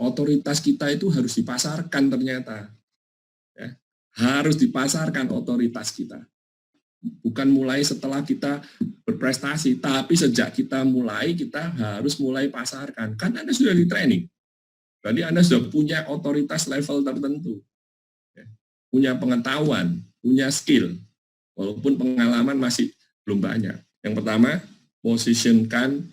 Otoritas kita itu harus dipasarkan ternyata. Ya. Harus dipasarkan otoritas kita. Bukan mulai setelah kita berprestasi, tapi sejak kita mulai, kita harus mulai pasarkan. Kan Anda sudah di training. Berarti Anda sudah punya otoritas level tertentu. Ya. Punya pengetahuan, punya skill. Walaupun pengalaman masih belum banyak. Yang pertama, positionkan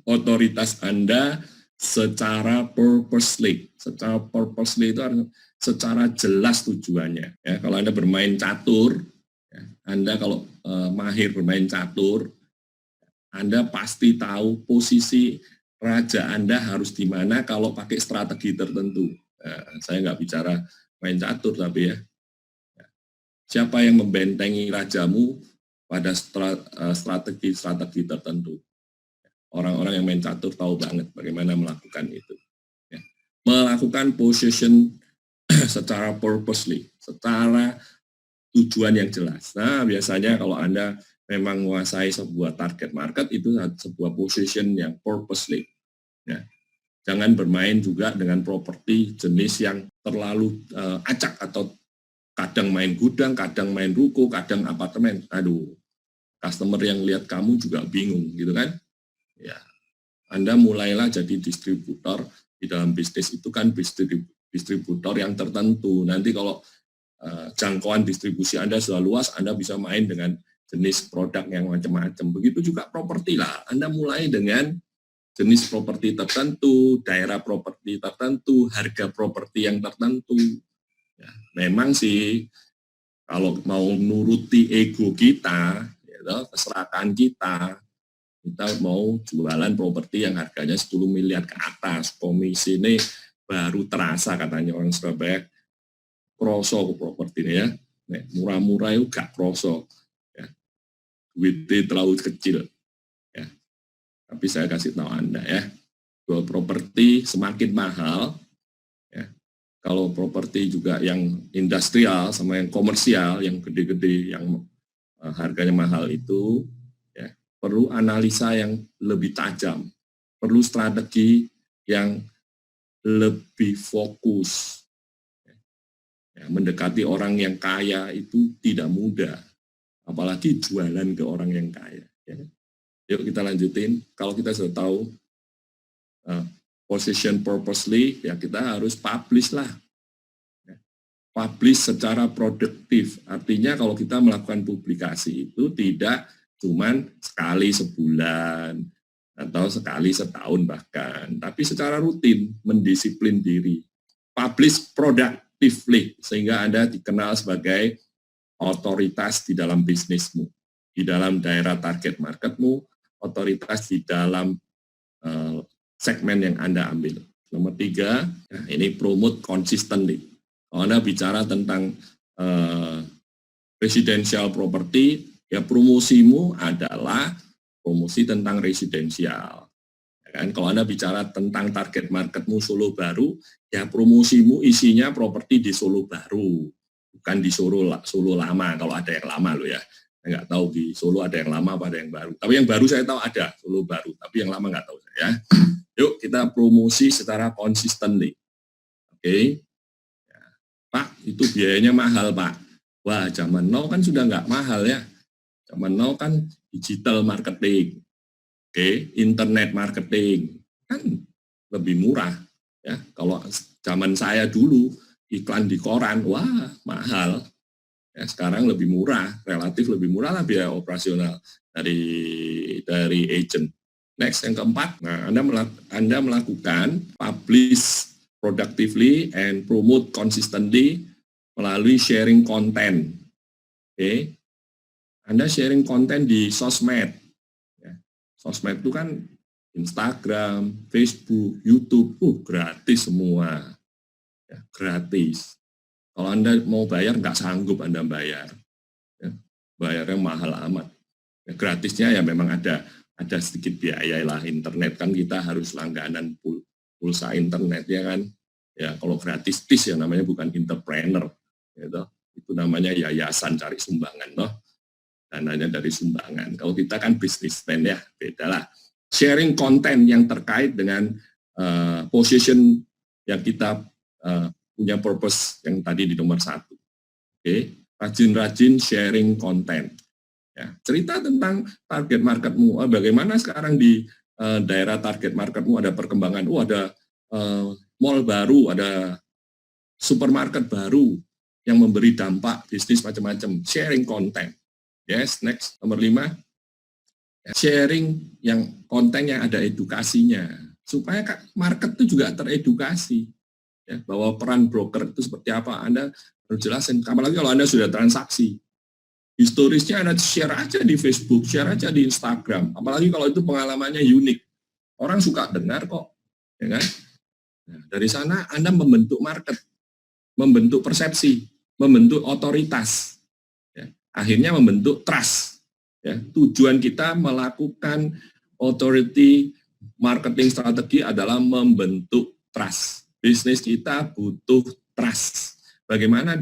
otoritas Anda secara purposely. Secara purposely itu artinya secara jelas tujuannya. Ya, kalau Anda bermain catur, ya, Anda kalau mahir bermain catur, Anda pasti tahu posisi raja Anda harus di mana kalau pakai strategi tertentu. Saya nggak bicara main catur, tapi ya, siapa yang membentengi rajamu pada strategi-strategi tertentu. Orang-orang yang main catur tahu banget bagaimana melakukan itu. Ya. Melakukan position secara purposely, secara tujuan yang jelas. Nah, biasanya kalau Anda memang menguasai sebuah target market, itu sebuah position yang purposely. Ya. Jangan bermain juga dengan properti jenis yang terlalu acak, atau kadang main gudang, kadang main ruko, kadang apartemen. Aduh, customer yang lihat kamu juga bingung, gitu kan? Ya, Anda mulailah jadi distributor di dalam bisnis itu kan distributor yang tertentu. Nanti kalau jangkauan distribusi Anda sudah luas, Anda bisa main dengan jenis produk yang macam-macam. Begitu juga properti lah. Anda mulai dengan jenis properti tertentu, daerah properti tertentu, harga properti yang tertentu. Ya, memang sih kalau mau nuruti ego kita, ya, keserakahan kita mau jualan properti yang harganya 10 miliar ke atas, komisi ini baru terasa katanya orang Surabaya, kroso properti ini ya, murah-murah itu gak kroso, ya. Duitnya terlalu kecil, ya. Tapi saya kasih tahu Anda ya, jual properti semakin mahal, ya. Kalau properti juga yang industrial sama yang komersial, yang gede-gede, yang harganya mahal itu, perlu analisa yang lebih tajam, perlu strategi yang lebih fokus. Ya, mendekati orang yang kaya itu tidak mudah, apalagi jualan ke orang yang kaya. Ya. Yuk kita lanjutin, kalau kita sudah tahu position purposely, ya kita harus publish lah. Ya. Publish secara produktif, artinya kalau kita melakukan publikasi itu tidak cuman sekali sebulan atau sekali setahun bahkan, tapi secara rutin, mendisiplin diri. Publish productively, sehingga Anda dikenal sebagai otoritas di dalam bisnismu, di dalam daerah target marketmu, otoritas di dalam segmen yang Anda ambil. Nomor 3, nah ini promote consistently. Kalau Anda bicara tentang residential property, ya promosimu adalah promosi tentang residensial. Ya kan? Kalau Anda bicara tentang target marketmu Solo Baru, ya promosimu isinya properti di Solo Baru, bukan di Solo lama, kalau ada yang lama loh ya. Saya nggak tahu di Solo ada yang lama apa ada yang baru. Tapi yang baru saya tahu ada, Solo Baru, tapi yang lama nggak tahu saya. Yuk kita promosi secara konsisten nih. Oke. Ya. Pak, itu biayanya mahal Pak. Wah, zaman now kan sudah nggak mahal ya. Zaman now kan digital marketing, internet marketing, kan lebih murah. Ya, kalau zaman saya dulu iklan di koran, wah mahal. Ya, sekarang lebih murah, relatif lebih murah lah biaya operasional dari agent. Next yang keempat, nah Anda melakukan publish productively and promote consistently melalui sharing content. Anda sharing konten di sosmed. Ya. Sosmed itu kan Instagram, Facebook, YouTube, gratis semua. Ya, gratis. Kalau Anda mau bayar, nggak sanggup Anda bayar. Ya, bayarnya mahal amat. Ya, gratisnya ya memang ada sedikit biaya lah. Internet kan kita harus langganan pulsa internet ya kan. Ya kalau gratis ya namanya bukan entrepreneur. Gitu. Itu namanya yayasan cari sumbangan, loh. Dananya dari sumbangan. Kalau kita kan bisnismen ya, beda lah. Sharing konten yang terkait dengan position yang kita punya purpose yang tadi di nomor 1. Oke, rajin-rajin sharing konten. Ya, cerita tentang target marketmu. Bagaimana sekarang di daerah target marketmu ada perkembangan. Ada mall baru, ada supermarket baru yang memberi dampak bisnis macam-macam. Sharing konten. Yes, next, nomor 5. Sharing yang konten yang ada edukasinya. Supaya market itu juga teredukasi. Ya, bahwa peran broker itu seperti apa. Anda harus jelasin. Apalagi kalau Anda sudah transaksi. Historisnya Anda share aja di Facebook, share aja di Instagram. Apalagi kalau itu pengalamannya unik. Orang suka dengar kok. Ya kan? Nah, dari sana Anda membentuk market. Membentuk persepsi. Membentuk otoritas. Akhirnya membentuk trust. Ya, tujuan kita melakukan authority marketing strategi adalah membentuk trust. Bisnis kita butuh trust. Bagaimana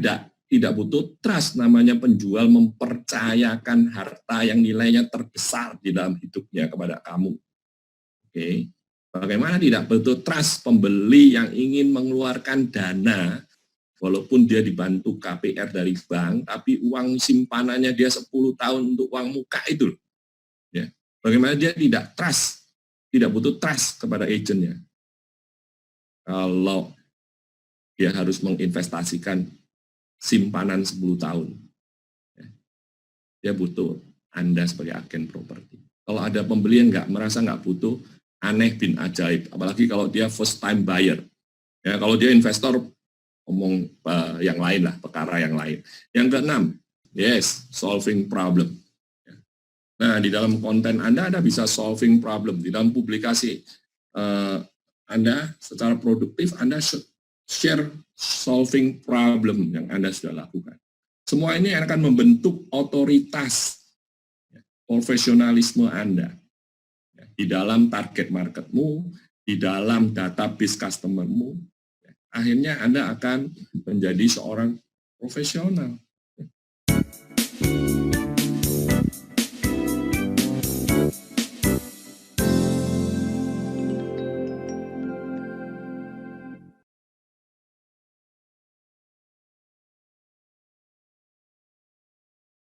tidak butuh trust? Namanya penjual mempercayakan harta yang nilainya terbesar di dalam hidupnya kepada kamu. Oke. Bagaimana tidak butuh trust? Pembeli yang ingin mengeluarkan dana walaupun dia dibantu KPR dari bank, tapi uang simpanannya dia 10 tahun untuk uang muka itu. Ya. Bagaimana dia tidak trust, tidak butuh trust kepada agennya. Kalau dia harus menginvestasikan simpanan 10 tahun, ya, dia butuh Anda sebagai agen properti. Kalau ada pembeli yang merasa nggak butuh, aneh bin ajaib. Apalagi kalau dia first time buyer. Ya, kalau dia investor, ngomong yang lain lah, perkara yang lain. Yang ke-6, yes, solving problem. Nah, di dalam konten Anda bisa solving problem. Di dalam publikasi Anda secara produktif, Anda share solving problem yang Anda sudah lakukan. Semua ini akan membentuk otoritas profesionalisme Anda di dalam target marketmu, di dalam database customermu. Akhirnya Anda akan menjadi seorang profesional.